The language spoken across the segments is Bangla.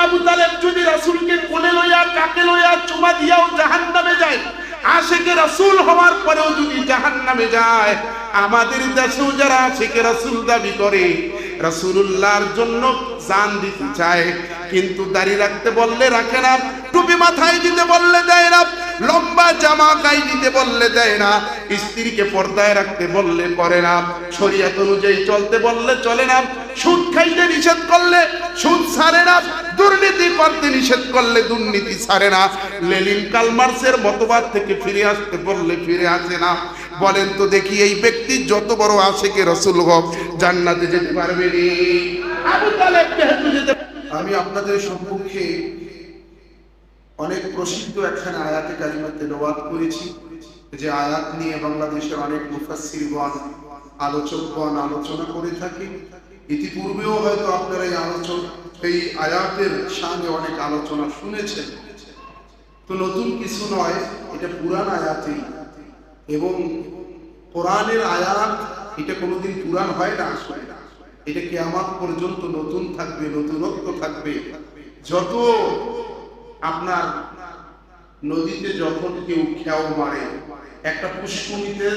আবু তালেব যদি রাসূলকে কোলে লইয়া কাকে লইয়া চুমা দিয়াও জাহান্নামে যায়, আশিকে রাসূল হওয়ার পরেও যদি জাহান্নামে যায়, আমাদের দেশেও যারা আশিকে রাসূল দাবি করে, রাসূলুল্লাহর জন্য জান দিতে চায়, কিন্তু দাড়ি রাখতে বললে রাখে না, টুপি মাথায় দিতে বললে দেয় না, লম্বা জামা গায়ে দিতে বললে দেয় না, স্ত্রীকে পর্দায় রাখতে বললে করে না, শরীয়ত অনুযায়ী চলতে বললে চলে না, সুদ খাইতে নিষেধ করলে সুদ ছাড়ে না, দুর্নীতি করতে নিষেধ করলে দুর্নীতি ছাড়ে না, লেনিন কালমার্সের মতবাদ থেকে ফিরে আসতে বললে ফিরে আসে না। বলেন তো দেখি, এই ব্যক্তি যত বড় আশিকে রাসূল হোক, জান্নাতে যেতে পারবে নি? আবু তালেব যেহেতু যেতে। আমি আপনাদের সম্মুখে অনেক প্রসিদ্ধ একখানে আয়াতে কারিমা তেলাওয়াত করেছি, যে আয়াত নিয়ে বাংলাদেশের অনেক মুফাসসিরগণ, আলোচকগণ আলোচনা করে থাকে। ইতিপূর্বেও হয়তো আপনারা এই আয়াতের সামনে অনেক আলোচনা শুনেছেন। তো নতুন কিছু নয়, এটা পুরান আয়াতই, এবং কোরআনের আয়াত এটা কোনোদিন পুরান হয় না, আসলে এটা কিয়ামত পর্যন্ত নতুন থাকবে, নতুনত্ব থাকবে। যত আপনার নদীতে যখন কেউ খেয়াও মারে, একটা পুষ্কুনিতে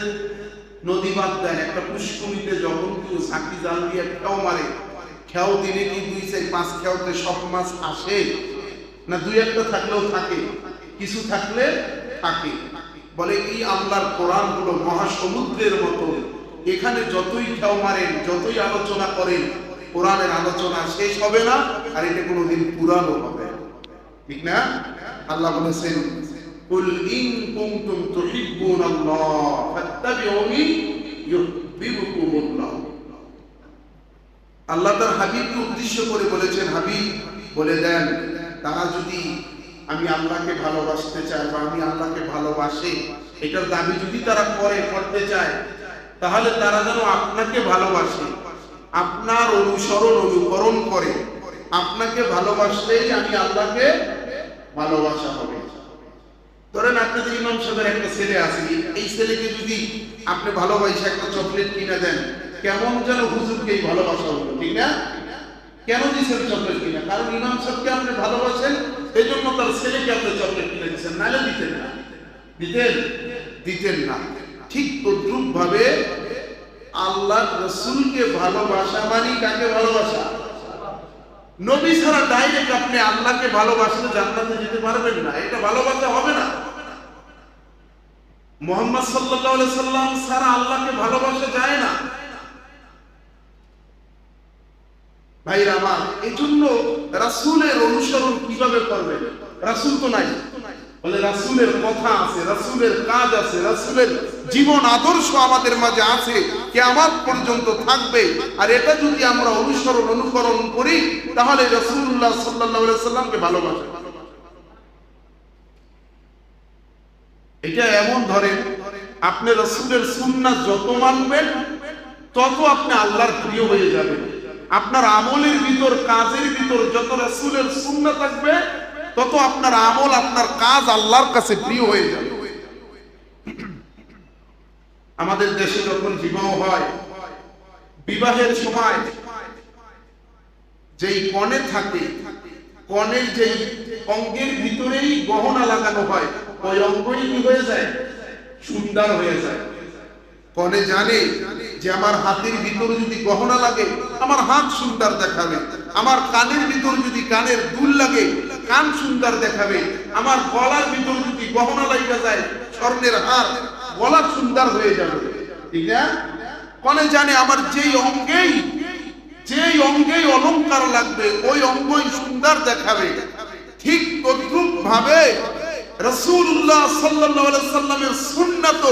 নদী বাদ দেন, একটা পুষ্কুনিতে যখন কেউ সাকি জাল দিয়ে খেয়াও মারে, খেয়াও দিনে কি 2-4-5 খেয়াওতে সব মাছ আসে না? 2-1টা থাকলেও থাকে, কিছু থাকলে থাকে। বলে এই আল্লাহর কোরআন হলো মহাসমুদ্রের মতো, এখানে যতই খেয়াও মারেন, যতই আলোচনা করেন, কোরআনের আলোচনা শেষ হবে না, আর এটা কোনোদিন পুরানো হবে না, ঠিক না? আল্লাহ বলেছেন, কুল ইন কুনতুম তুহিব্বুনাল্লাহ ফাত্তাবিউনি ইউহিব্বুকুমুল্লাহ। আল্লাহ তার হাবিবকে উদ্দেশ্য করে বলেছেন, হাবিব বলে দেন, তারা যদি আমি আল্লাহকে ভালোবাসতে চায় বা আমি আল্লাহকে ভালোবাসি, এটার দাবি যদি তারা করতে চায়, তাহলে তারা যেন আপনাকে ভালোবাসে, আপনার অনুকরণ করে। আপনাকে ভালোবাসলেই আমি আল্লাহকে ভালোবাসা হবে। ধরেন আপনাদের ইমাম সাহেবের একটা ছেলে আছে, এই ছেলেকে যদি আপনি ভালোবাসে একটা চকলেট কিনে দেন, কেমন যেন হুজুরকেই ভালোবাসা হলো, ঠিক না? কেন দিচ্ছেন চকলেট কিনে? কারণ ইমাম সাহেবকে আপনি ভালোবাসেন, এই জন্য তার ছেলেকে আপনি চকলেট কিনে দিচ্ছেন, নাহলে দিতেন না। দিতেন না। ঠিক তদ্রুপ ভাবে আল্লাহ রাসূলকে ভালোবাসা মানে কাকে ভালোবাসা? নবী ছাড়া ডাইরেক্ট আপনি আল্লাহকে ভালোবাসলে জান্নাতে যেতে পারবেন না, এটা ভালোবাসা হবে না। মুহাম্মদ সাল্লাল্লাহু আলাইহি সাল্লাম ছাড়া আল্লাহকে ভালোবাসা যায় না, ভাইরা আমার। এজন্য রাসূলের অনুসরণ কিভাবে করবেন? রাসূল তো নাই, বলে রাসূলের কথা আছে, রাসূলের কাজ আছে, রাসূলের জীবন আদর্শ আমাদের মাঝে আছে, কিয়ামত পর্যন্ত থাকবে। আর এটা যদি আমরা অনুকরণ করি, তাহলে রাসূলুল্লাহ সাল্লাল্লাহু আলাইহি সাল্লামকে ভালোবাসা। এটা এমন ধরেন, আপনি রাসূলের সুন্নাহ যত মানবেন, তত আপনি আল্লাহর প্রিয় হয়ে যাবেন। আপনার আমলের ভিতর, কাজের ভিতর যত রাসূলের সুন্নাহ থাকবে, তত আপনার আমল, আপনার কাজ আল্লাহর কাছে প্রিয় হয়ে যাবে। আমাদের দেশে যখন বিবাহ হয়, বিবাহের সময় যেই কনে থাকে, কনের যেই অঙ্গের ভিতরেই গহনা লাগানো হয়, ওই অঙ্গই কি হয়ে যায়? সুন্দর হয়ে যায়। কনে জানে যে আমার হাতের ভিতরে যদি গহনা লাগে, আমার হাত সুন্দর দেখাবে, আমার কানের ভিতর যদি কানের দুল লাগে, কান সুন্দর দেখাবে, আমার গলার ভিতর যদি গহনা লাগা যায়, স্বর্ণের হার, গলা সুন্দর হয়ে যাবে, ঠিক না? কনে জানে আমার যেই অঙ্গেই অলংকার লাগবে, ওই অঙ্গই সুন্দর দেখাবে। ঠিক তদ্রূপ ভাবে রাসূলুল্লাহ সাল্লাল্লাহু আলাইহি সাল্লামের সুন্নাত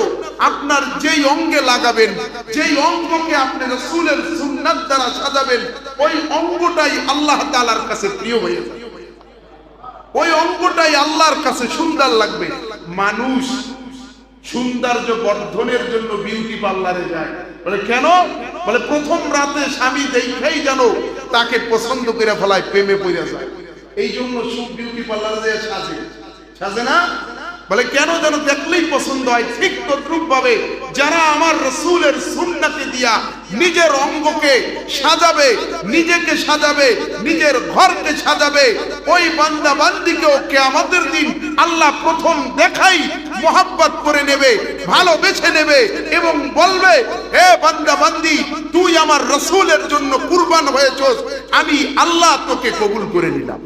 আপনার যেই অঙ্গে লাগাবেন, যেই অঙ্গকে আপনি রাসূলের সুন্নাত দ্বারা সাজাবেন, ওই অঙ্গটাই আল্লাহ তাআলার কাছে প্রিয় হয়ে যাবে, ওই অঙ্গটাই আল্লাহর কাছে সুন্দর লাগবে। মানুষ সৌন্দর্য বর্ধনের জন্য বিউটি পার্লারে যায়, বলে কেন? বলে প্রথম রাতে স্বামী দেখেই যেন তাকে পছন্দ করে ফেলায়, প্রেমে পড়ে যায়। এই জন্য সব বিউটি পার্লারে যায় সাজে না? বলে কেন যেন দেখলেই পছন্দ হয়। ঠিক তদ্রুপ ভাবে যারা আমার রাসূলের সুন্নাতে দিয়া নিজের অঙ্গকে সাজাবে, নিজেকে সাজাবে, নিজের ঘরকে সাজাবে, ওই বান্দা বান্দিকেও কিয়ামতের দিন আল্লাহ প্রথম দেখাই মোহাব্বত করে নেবে, ভালোবেসে নেবে এবং বলবে, হে বান্দা বান্দি, তুই আমার রাসূলের জন্য কুরবান হয়েছস, আমি আল্লাহ তোকে কবুল করে নিলাম।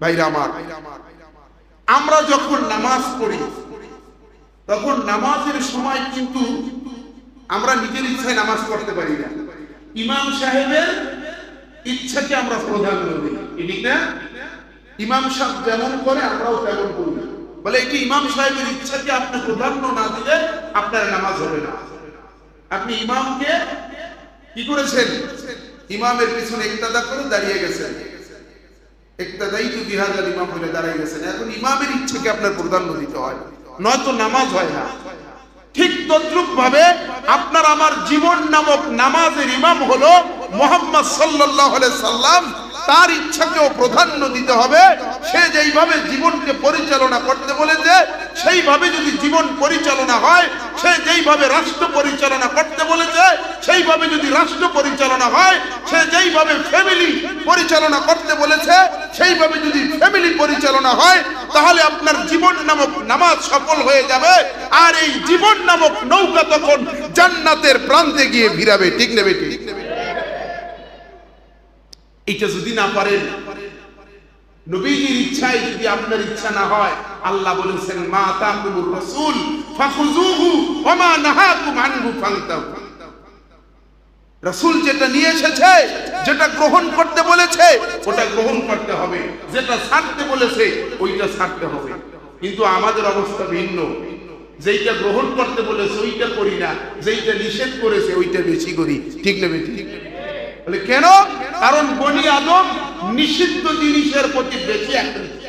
ভাইরা আমার, আমরা যখন নামাজ পড়ি তখন নামাজের সময় কিন্তু আমরা নিজের ইচ্ছায় নামাজ পড়তে পারি না। ইমাম সাহেবের ইচ্ছাকে আমরা প্রাধান্য দিই, ঠিক না? ইমাম সাহেব যেমন করে আমরাও তেমন করি। বলে এটি ইমাম সাহেবের ইচ্ছাকে আপনি প্রাধান্য না দিলে আপনার নামাজ হবে না। আপনি ইমামকে কি করেছেন? ইমামের পিছনে ইক্তাদা করে দাঁড়িয়ে গেছেন, ইক্তাদাই তো বিহাজাল ইমাম বলে দাঁড়িয়ে গেছেন। এখন ইমামের ইচ্ছাকে আপনার প্রাধান্য দিতে হয়, নয়তো নামাজ হয় না। ঠিক তদ্রুপ ভাবে আপনার আমার জীবন নামক নামাজের ইমাম হলো মুহাম্মদ সাল্লাল্লাহু আলাইহি সাল্লাম। তার ইচ্ছাকেও প্রাধান্য দিতে হবে। সে যেইভাবে জীবনকে পরিচালনা করতে বলেছে সেইভাবে যদি জীবন পরিচালনা হয়, সে যেইভাবে রাষ্ট্র পরিচালনা করতে বলেছে সেইভাবে যদি রাষ্ট্র পরিচালনা হয়, সে যেইভাবে ফ্যামিলি পরিচালনা করতে বলেছে সেইভাবে যদি ফ্যামিলি পরিচালনা হয়, তাহলে আপনার জীবন নামক নামাজ সফল হয়ে যাবে। আর এই জীবন নামক নৌকা তখন জান্নাতের প্রান্তে গিয়ে ভিড়াবে, ঠিক নেবে? ঠিক এটা যদি না পারেন, নবীজির ইচ্ছায় যদি আপনার ইচ্ছা না হয়, আল্লাহ বলেছেন মা তাকুমুর রাসূল ফাখুযুহু ওয়া মা নাহাকুম আনহু ফান্তাহু। রাসূল যেটা নিয়ে এসেছে, যেটা গ্রহণ করতে বলেছে ওটা গ্রহণ করতে হবে, যেটা ছাড়তে বলেছে ওইটা ছাড়তে হবে। কিন্তু আমাদের অবস্থা ভিন্ন, যেইটা গ্রহণ করতে বলেছে ওইটা করি না, যেইটা নিষেধ করেছে ওইটা বেশি করি, ঠিক না? ঠিক। বলে কেন? কারণ বনি আদম নিষিদ্ধ জিনিসের প্রতি বেশি আকৃষ্ট।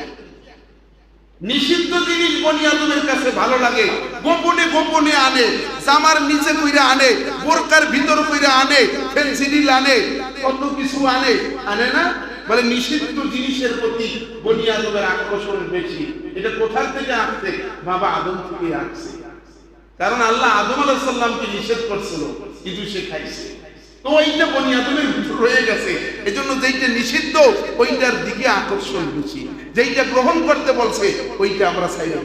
নিষিদ্ধ জিনিস বনি আদমের কাছে ভালো লাগে, গোপনে গোপনে আনে, জামার নিচে কইরা আনে, বোরকার ভিতর কইরা আনে, ফেন্সিডিল আনে, কত কিছু আনে, আনে না? বলে নিষিদ্ধ জিনিসের প্রতি বনি আদমের আকর্ষণ বেশি। এটা কোথা থেকে আসছে? বাবা আদম থেকে আসছে। কারণ আল্লাহ আদম আলাইহিস সালামকে নিষেধ করছিল, কিন্তু সে খাইছে। তো ওইটা বনি আদমের ভিতর রয়ে গেছে। এজন্য যেইটা নিষিদ্ধ ওইটার দিকে আকর্ষণ বেশি, যেইটা গ্রহণ করতে বলছে ওইটা আমরা চাই না।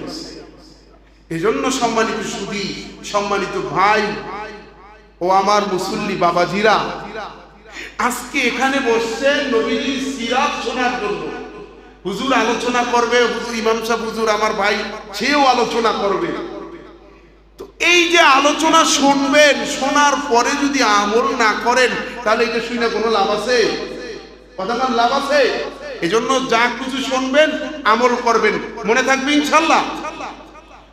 এজন্য সম্মানিত সুধী, সম্মানিত ভাই ও আমার মুসল্লি বাবাজিরা, আজকে এখানে বসছে নবীজির সিরাত শোনার জন্য। হুজুর আলোচনা করবে, হুজুর ইমাম সাহেব হুজুর আমার ভাই, সেও আলোচনা করবে। তো এই যে আলোচনা শুনবেন, শোনার পরে যদি আমল না করেন তাহলে এটা শুনে কোনো লাভ আছে? কথা বল, লাভ আছে? এজন্য যা কিছু শুনবেন আমল করবেন, মনে থাকবে ইনশাআল্লাহ।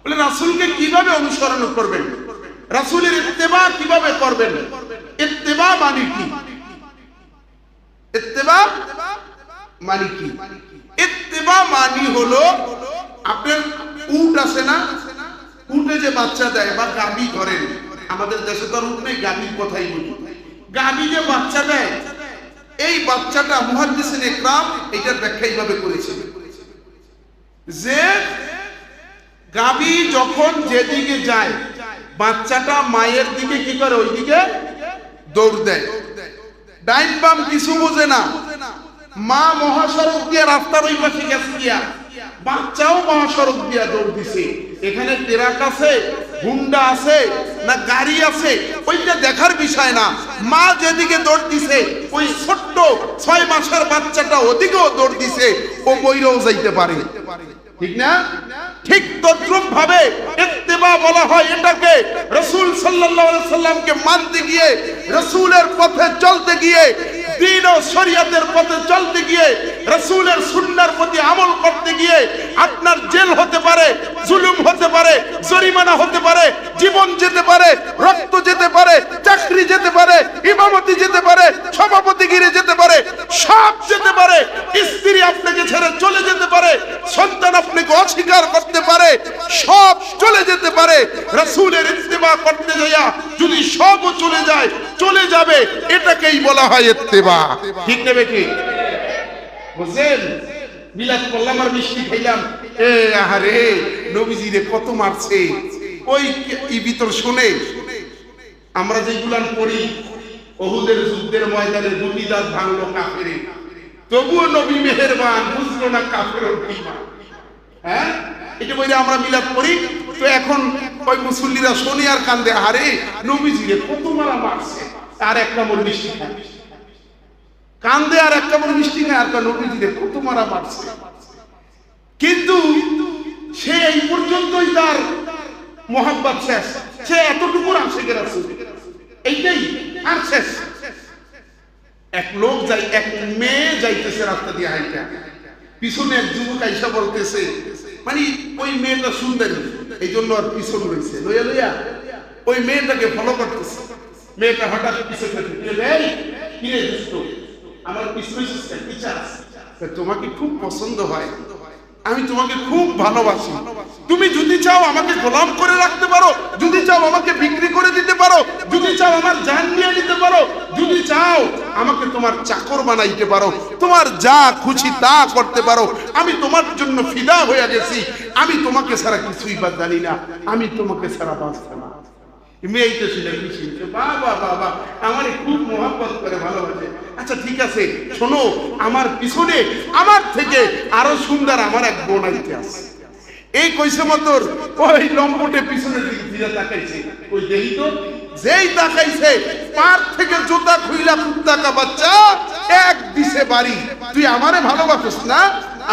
বলে রাসূলকে কিভাবে অনুসরণ করবেন, রাসূলের ইত্তেবা কিভাবে করবেন? ইত্তেবা মানে কি? ইত্তেবা মানে কি? ইত্তেবা মানে হলো আপনার উট আছে না, উটে যে বাচ্চা দেয় বা গাভী ধরেন, আমাদের দেশে তো উট নেই, গাভীর কথাই বলি। গাভী যে বাচ্চা দেয়, এই বাচ্চাটা মুহাদ্দিসিন ইকরাম এটার ব্যাখ্যা এইভাবে করেছে যে গাভী যখন যেদিকে যায় বাচ্চাটা মায়ের দিকে কি করে? ওইদিকে দৌড় দেয়, ডাইন বাম কিছু বোঝে না। মা মহাসড়ক দিয়ে রাস্তার ওই পাশে গেছে গিয়া, বাচ্চাও মহাসড়ক দিয়া দৌড় দিছে। এখানে ট্রাক আছে, হুন্ডা আছে না গাড়ি আছে ওইটা দেখার বিষয় না। মা যেদিকে দৌড় দিছে ওই ছোট্ট 6 মাসের বাচ্চাটা ওদিকেও দৌড় দিছে, ও বইরেও যাইতে পারে, ঠিক না? ঠিক তদ্রুপ ভাবে ইত্তেবা বলা হয় এটাকে। রাসূল সাল্লাল্লাহু আলাইহি সাল্লামকে মানতে গিয়ে, রাসূলের পথে চলতে গিয়ে, দ্বীন ও শরীয়তের পথে চলতে গিয়ে, রাসূলের সুন্নাহর প্রতি আমল করতে গিয়ে আপনার জেল হতে পারে, জুলুম হতে পারে, জরিমানা হতে পারে, জীবন যেতে পারে, রক্ত যেতে পারে, চাকরি যেতে পারে, ইমামতি যেতে পারে, সভাপতিগিরি যেতে পারে, সব যেতে পারে। স্ত্রী আপনাকে ছেড়ে চলে যেতে পারে, সন্তান আপনাকে অস্বীকার করতে পারে, সব চলে যেতে পারে। রাসূলের ইত্তেবা করতে যাইয়া যদি সবও চলে যায়, চলে যাবে, এটাকেই বলা হয় ইত্তেবা, ঠিক নেবে? কি বুঝলেন? মিলাদ করলাম আর মিষ্টি খাইলাম, আরে নবীজিরে কত মারছে, ওই ভিতর শুনে আমরা যেগুলান পড়ি, ওহুদের যুদ্ধের ময়দানে দুটি দাঁত ভাঙলো কাফেরে, তবুও নবী মেহেরবান, বুঝলো না কাফের কিমা। হ্যাঁ, এটা বলে আমরা মিলাদ পড়ি। তো এখন ওই মুসল্লিরা শোনে আর কান্দে, আরে নবীজিরে কত মারা মারছে, আর একটা মন মিষ্টি খায়, কান্দে আর একটা মন মিষ্টি খায়, আর নবীজিরে কত মারা মারছে। কিন্তু সে এই পর্যন্তই তার মোহাব্বত শেষ, সে এতটুকু আশিকের রাসূল, এইটাই আর শেষ। এক লোক যাই, এক মেয়ে যাইতেছে রাস্তা দিয়ে হাইটা, পিছনে এক যুবক আইসা বলতেছে, মানে ওই মেয়েটা সুন্দরী, এই জন্য আর পিছন রয়েছে, লইয়া লইয়া ওই মেয়েটাকে ফলো করতেছে। মেয়েটা হঠাৎ পিছনে আমার পিছনে তোমাকে খুব পছন্দ হয়, আমি তোমাকে খুব ভালোবাসি, তুমি যদি চাও আমাকে গোলাম করে রাখতে পারো, যদি চাও আমাকে বিক্রি করে দিতে পারো, যদি চাও আমার জান নিয়ে নিতে পারো, যদি চাও আমাকে তোমার চাকর বানাইতে পারো, তোমার যা খুশি তা করতে পারো, আমি তোমার জন্য ফিদা হয়ে গেছি, আমি তোমাকে ছাড়া কিছুই বা জানি না, আমি তোমাকে ছাড়া বাঁচতে না। মেয়েটা শুনে খুশি, বাবা বাবা আমার খুব মোহাব্বত করে ভালোবাসে। আচ্ছা ঠিক আছে, শোনো, আমার পিছনে আমার থেকে আরো সুন্দর আমার এক বোন আইতে আছে। এই কইছে মতর ওই লম্বটে পিছনের দিকে ফিরে তাকাইছে, ওই দেখি তো, যেই তাকাইছে পার থেকে জুতা খুইলা কুত্তাকা বাচ্চা এক দিছে বাড়ি, তুই আমারে ভালোবাসিস না,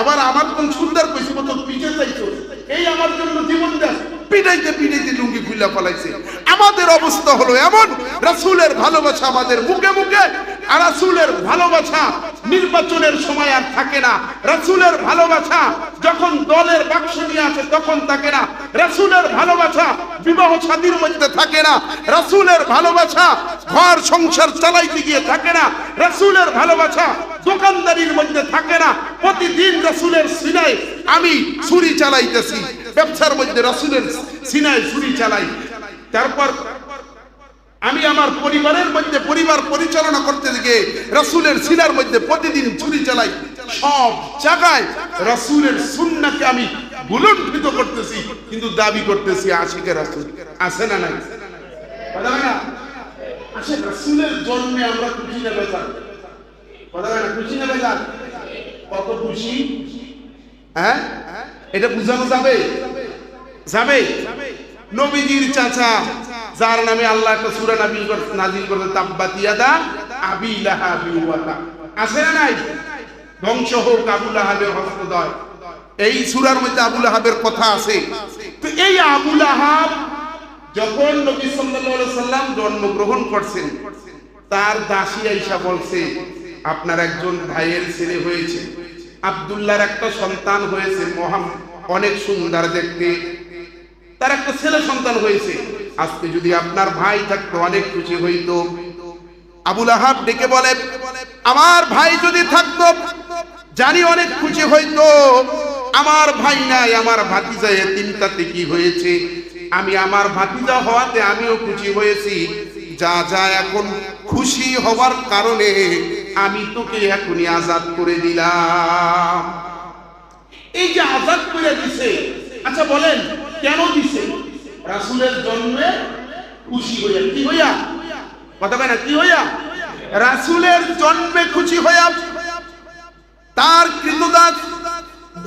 আবার আমার কোন সুন্দর কইছে মতর পিছে চাইছো, এই আমার জন্য জীবন দাস, পিটাইতে পিটাইতে লুঙ্গি খুইলা ফলাইছে। আমাদের অবস্থা হলো এমন, রাসূলের ভালোবাসা আমাদের মুখে মুখে, আর রাসূলের ভালোবাসা নির্বাচনের সময় আর থাকে না, রাসূলের ভালোবাসা যখন দলের বাক্স নিয়ে আসে তখন থাকে না, রাসূলের ভালোবাসা বিবাহ শাদীর মধ্যে থাকে না, রাসূলের ভালোবাসা ঘর সংসার চালাইতে গিয়ে থাকে না, রাসূলের ভালোবাসা দোকানদারির মধ্যে থাকে না। প্রতিদিন রাসূলের সিনায় আমি ছুরি চালাইতেছি, ব্যবসার মধ্যে রাসূলের সিনায় ছুরি চালাই, তারপর আমি আমার পরিবারের মধ্যে পরিবার পরিচালনা করতে গিয়ে রাসূলের সিনার মধ্যে প্রতিদিন ছুরি চালাই, সব জায়গায় রাসূলের সুন্নাহকে আমি বুলন্ডিত করতেছি, কিন্তু দাবি করতেছি আশিকে রাসূল। আছে না নাই? কথা না আসে, রাসূলের জন্মে আমরা খুশি না বেজার? কথা না খুশি না বেজার? কত খুশি, হ্যাঁ, এটা বুঝানো যাবে? যাবে। নবীজির চাচা, যার নামে আল্লাহ একটা সূরা নাযিল করেছে, তাব্বাত ইয়াদা আবি লাহাবি ওয়া তাব, আছে না নাই? ধ্বংস হোক আবু লাহাবের হস্তদ্বয়, এই সূরার মধ্যে আবু লাহাবের কথা আছে। তো এই আবু লাহাব যখন নবী সাল্লাল্লাহু আলাইহি সাল্লাম জন্মগ্রহণ করছেন, তার দাসী আয়েশা বলছে, আপনার একজন ভাইয়ের ছেলে হয়েছে, আব্দুল্লাহর একটা সন্তান হয়েছে, অনেক সুন্দর দেখতে, তার একটা ছেলে সন্তান হয়েছে, আজকে যদি আপনার ভাই থাকতো অনেক খুশি হইতো। আবু লাহাব ডেকে বলে, আমার ভাই যদি থাকতো জানি অনেক খুশি হইতো, আমার ভাই নাই, আমার ভাতিজা এতিমটাতে কি হয়েছে, আমি আমার ভাতিজা হওয়াতে আমিও খুশি হয়েছি, যা যা এখন খুশি হওয়ার কারণে আমি তোকে এখনই আজাদ করে দিলাম। এই যে আজাদ করে দিছে, আচ্ছা বলেন কেন দিছে? রাসূলের জন্মে খুশি হইয়া, কি হইয়া, কথা কয় না, কি হইয়া? রাসূলের জন্মে খুশি হইয়া তার কৃতদাস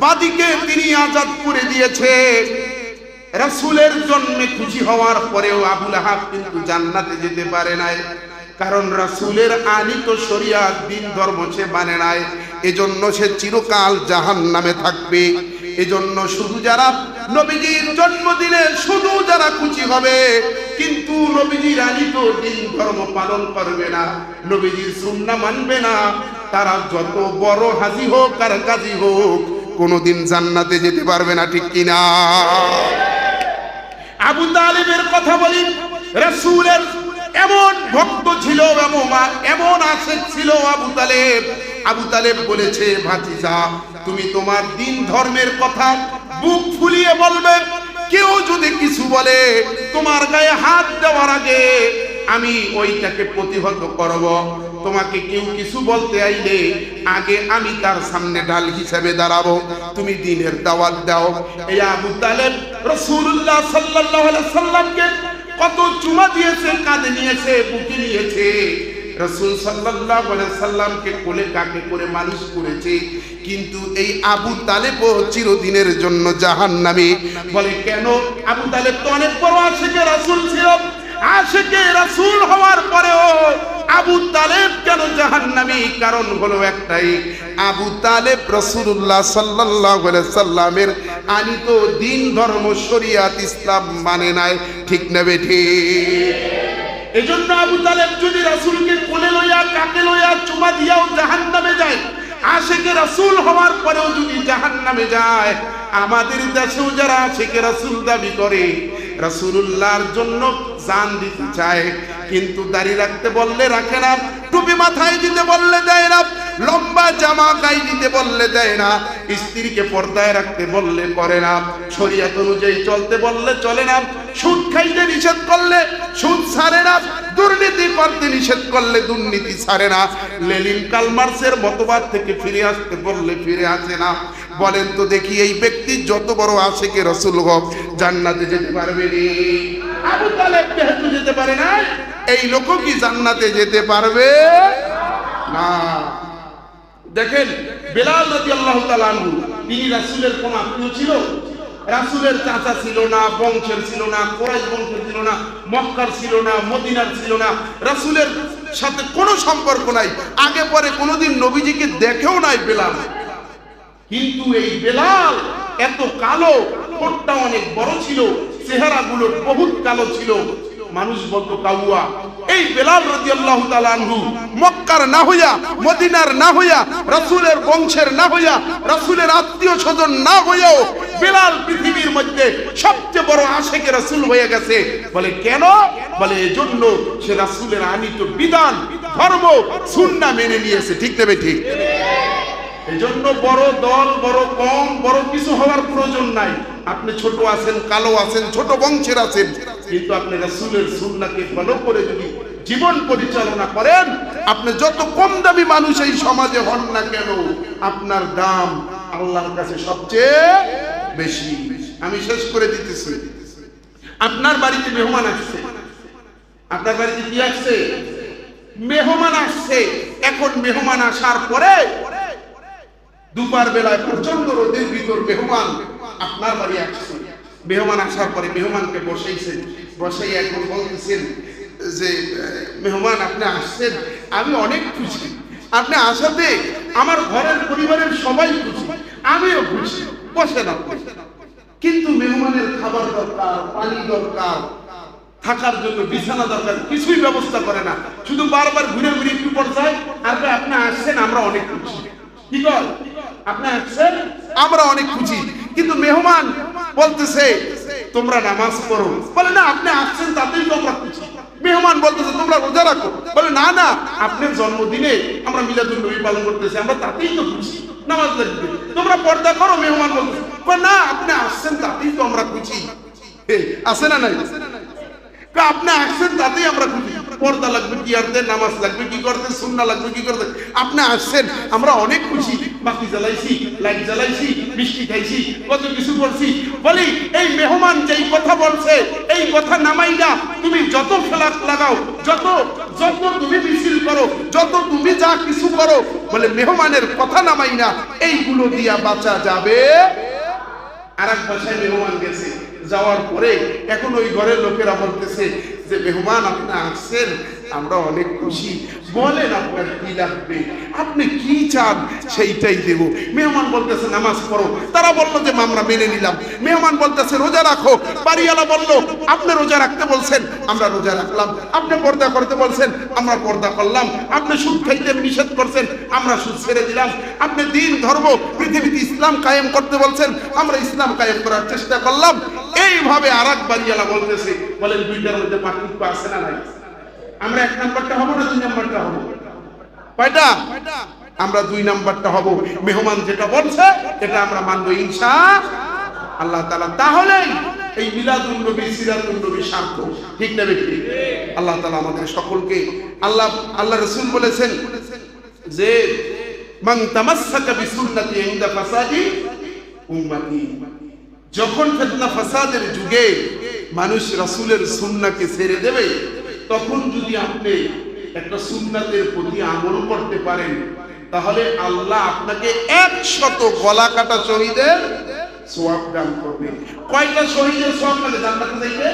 বাদীকে তিনি আজাদ করে দিয়েছে। রাসূলের জন্মে খুশি হওয়ার পরেও আবু লাহাব কিন্তু জান্নাতে যেতে পারে নাই, কারণ রাসূলের আনিত শরীয়ত দ্বীন ধর্ম সে মানে নাই, এজন্য সে চিরকাল জাহান্নামে থাকবে। এজন্য শুধু যারা নবীজির জন্মদিনে শুধু যারা খুশি হবে, কিন্তু নবীজির আনিত দ্বীন ধর্ম পালন করবে না, নবীজির সুন্নাহ মানবে না, তারা যত বড় হাজী হোক আর গাজী হোক কোনোদিন জান্নাতে যেতে পারবে না, ঠিক কিনা? আবু তালিবের কথা বলি, রাসূলের এমন ভক্ত ছিল, এমন আশেক ছিল আবু তালেব। আবু তালেব বলেছে, ভাতিজা তুমি তোমার দ্বীন ধর্মের কথা বুক ফুলিয়ে বলবে, কেউ যদি কিছু বলে তোমার গায়ে হাত দেওয়ার আগে আমি ওইটাকে প্রতিহত করব। তোমাকে কেউ কিছু বলতে আইলে আগে আমি তার সামনে ঢাল হিসেবে দাঁড়াবো, তুমি দ্বীনের দাওয়াত দাও। এই আবু তালেব রাসূলুল্লাহ সাল্লাল্লাহু আলাইহি সাল্লামকে কত চুমা দিয়েছে, কাঁধে নিয়েছে, বুকে নিয়েছে। রাসূল সাল্লাল্লাহু আলাইহি সাল্লামকে কোলে কাকে করে মানুষ করেছে, কিন্তু এই আবু তালেবও চিরদিনের জন্য জাহান্নামী। বলে কেন? আবু তালেব তো অনেক বড় আশিকে রাসূল ছিল, আশিকে রাসূল হওয়ার পরেও আবু তালেব কেন জাহান্নামী? কারণ হলো একটাই, আবু তালেব রাসূলুল্লাহ সাল্লাল্লাহু আলাইহি সাল্লামের আনিত দ্বীন ধর্ম শরীয়ত ইসলাম মানে নাই। ঠিক না বেঠিক? এজন্য আবু তালেব যদি রাসূলকে কোলে লইয়া কাকে লইয়া চুমা দিয়াও জাহান্নামে যায়, আশিকে রাসূল হওয়ার পরেও যদি জাহান্নামে যায়, আমাদের দেশেও যারা আশিকে রাসূল দাবি করে, রাসূলুল্লাহর জন্য জান দিতে চায়, কিন্তু দাড়ি রাখতে বললে রাখে না, টুপি মাথায় দিতে বললে দেয় না, লম্বা জামা গায়ে দিতে বললে দেয় না, স্ত্রীকে পর্দায় রাখতে বললে করে না, শরীয়ত অনুযায়ী চলতে বললে চলে না, সুদ খাইতে নিষেধ করলে সুদ ছাড়ে না, দুর্নীতি করতে নিষেধ করলে দুর্নীতি ছাড়ে না, লেনিন কালমার্সের মতবাদ থেকে ফিরে আসতে বললে ফিরে আসে না। বলেন তো দেখি, এই ব্যক্তি যত বড় আশিকে রাসূল হোক, জান্নাতে যেতে পারবে নি? আবু তালেব যেহেতু যেতে পারে না, এই লোকও কি জান্নাতে যেতে পারবে না? দেখেন বেলাল রাদিয়াল্লাহু তাআলা আনহু, তিনি রাসূলের কোন আত্মীয় ছিল? রাসূলের চাচা ছিল না, বংশের ছিল না, কুরাইশ বংশের ছিল না, মক্কার ছিল না, মদিনার ছিল না, রাসূলের সাথে কোনো সম্পর্ক নাই, আগে পরে কোনোদিন নবীজিকে দেখেও নাই বেলাল। কিন্তু এই বেলাল এত কালো, ঠোঁটটা অনেক বড় ছিল, চেহারাগুলো বহুত কালো ছিল, মানুষ বলতো কাউয়া। এই বেলাল রাদিয়াল্লাহু তাআলা আনহু মক্কার না হইয়া, মদিনার না হইয়া, রাসূলের বংশের না হইয়া, রাসূলের আত্মীয় স্বজন না হইয়াও বেলাল পৃথিবীর মধ্যে সবচেয়ে বড় আশিকে রাসূল হয়ে গেছে। বলে কেন? বলে এজন্য সে রাসূলের আনিত বিধান, ধর্ম, সুন্নাহ মেনে নিয়েছে। ঠিক না ঠিক? এজন্য বড় দল, বড় কম, বড় কিছু হওয়ার প্রয়োজন নাই। আপনি ছোট আছেন, কালো আছেন, ছোট বংশের আছেন, কিন্তু আপনি রাসূলের সুন্নাহকে ফলো করে যদি জীবন পরিচালনা করেন, আপনি যত কম দামি মানুষ এই সমাজে হন না কেন, আপনার দাম আল্লাহর কাছে সবচেয়ে বেশি। আমি শেষ করে দিতেছি। আপনার বাড়িতে মেহমান আসছে, আপনার বাড়িতে কি আসছে? মেহমান আসছে। এখন মেহমান আসার পরে দুপুর বেলায় প্রচন্ড রোদের ভিতর মেহমান আপনার বাড়ি আসছে। মেহমান আসার পরে মেহমানকে বসাইছেন, বসাই এখন বলতেছেন যে মেহমান আপনি আসছেন, আমি অনেক খুশি, আপনি আসাতে আমার ঘরের পরিবারের সবাই খুশি, আমিও খুশি, বসেন আপনি। কিন্তু মেহমানের খাবার দরকার, পানি দরকার, থাকার জন্য বিছানা দরকার, কিছুই ব্যবস্থা করে না, শুধু বারবার ঘুরে ঘুরে একটু পড়ছায় আর আপনি আসছেন, আমরা অনেক খুশি। কি কর? আপনি আসছেন, আমরা অনেক খুশি। কিন্তু মেহমান বলতেছে তোমরা নামাজ পড়ো। বলে না, আপনি আসছেন তাতেই তো আমরা খুশি। মেহমান বলতেছে তোমরা রোজা রাখো। বলে না না, আপনার জন্মদিনে আমরা মিলাদুন নবী পালন করতেছি, আমরা তাতেই তো খুশি, নামাজ লাগবে, তোমরা পর্দা করো। মেহমান বলতেছে না, আপনি আসছেন তাতেই তো আমরা খুশি। আছে না নাই? আপনি আসছেন তাতেই আমরা খুশি। পর্দা লাগবে কি করতে, নামাজ লাগবে কি করতে, সুন্নাহ লাগবে কি করতে, আপনি আসছেন আমরা অনেক খুশি। বাতি জ্বালাইছি, লাইট জ্বালাইছি, মিষ্টি খাইছি, কত কিছু করছি। বলি এই মেহমান যেই কথা বলছে, এই কথা নামাই না, তুমি যত ফেলাক লাগাও, যত যত তুমি মিছিল করো, যত তুমি যা কিছু করো, বলে মেহমানের কথা নামাই না, এইগুলো দিয়া বাঁচা যাবে। আর এক বাসায় মেহমান গেছে, যাওয়ার পরে এখন ওই ঘরের লোকেরা বলতেছে যে মেহমান আপনি আসছেন, আমরা অনেক খুশি, বলেন আপনার কি লাগবে, আপনি কি চান সেইটাই দেব। মেহমান বলতেছে নামাজ পড়ো, তারা বললো যে আমরা মেনে নিলাম। মেহমান বলতেছে রোজা রাখো, বাড়িওয়ালা বললো আপনি রোজা রাখতে বলছেন, আমরা রোজা রাখলাম। আপনি পর্দা করতে বলছেন, আমরা পর্দা করলাম। আপনি সুদ খাইতে নিষেধ করছেন, আমরা সুদ ছেড়ে দিলাম। আপনি দ্বীন ধর্ম পৃথিবীতে ইসলাম কায়েম করতে বলছেন, আমরা ইসলাম কায়েম করার চেষ্টা করলাম। এইভাবে আর এক বাড়িওয়ালা বলতেছে, বলেন দুইটার মধ্যে পার্থক্য আছে না নাই? আমরা এক নাম্বারটা হবো না দুই নাম্বারটা হবো? কয়টা? আমরা দুই নাম্বারটা হব। মেহমান যেটা বলছে এটা আমরা মানবো ইনশাআল্লাহ তাআলা। তাহলে এই মিলাদুন নবী সিরাতুন নবী সার্থক। ঠিক না বেঠিক? আল্লাহ তাআলা আমাদের সকলকে, আল্লাহ রাসূল বলেছেন যে মান তামাসসাকা বিসুন্নতি ইনদা ফাসাদি উম্মতি, যখন ফিতনা ফাসাদের যুগে মানুষ রাসূলের সুন্নাহকে ছেড়ে দেবে, তখন যদি আপনি একটা সুন্নাতের প্রতি আমল করতে পারেন, তাহলে আল্লাহ আপনাকে 100 গলা কাটা শহীদের সওয়াব দান করবে। কয়টা শহীদের সওয়াব মানে জান্নাতে যাইতে?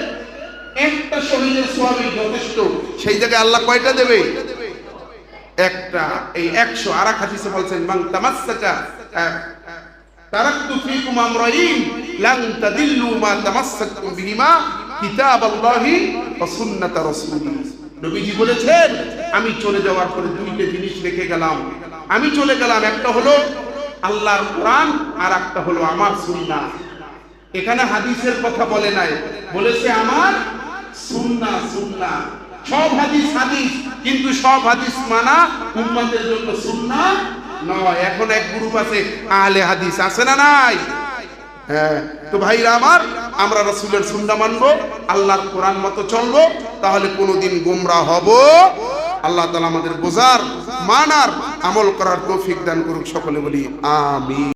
একটা শহীদের সওয়াবই যথেষ্ট। সেই জায়গায় আল্লাহ কয়টা দেবে? একটা। এই 100। আর এক হাদিসে বলছেন মান তামাসসাকা তারাকতু ফীকুম আমরাইন লান তাদিল্লু মা তামাসসাকতুম বিহিমা কিতাবাল্লাহি ওয়া সুন্নাত রাসূলিহি। নবীজি বলেছেন আমি চলে যাওয়ার পরে দুইটা জিনিস রেখে গেলাম। আমি চলে গেলাম, একটা হলো আল্লাহর কোরআন আর একটা হলো আমার সুন্নাহ। এখানে হাদিসের কথা বলে নাই, বলেছে আমার সুন্নাহ। সুন্নাহ সব হাদিস হাদিস, কিন্তু সব হাদিস মানা উম্মতের জন্য সুন্নাহ নয়। এখন এক গ্রুপ আছে আহলে হাদিস, আছে না নাই? হ্যাঁ। তো ভাইরা আমার, আমরা রাসূলের সুন্নাহ মানবো, আল্লাহর কোরআন মতো চলবো, তাহলে কোনোদিন গোমরা হব। আল্লাহ তাআলা আমাদের বোঝার, মানার, আমল করার তৌফিক দান করুক। সকলে বলি আমিন।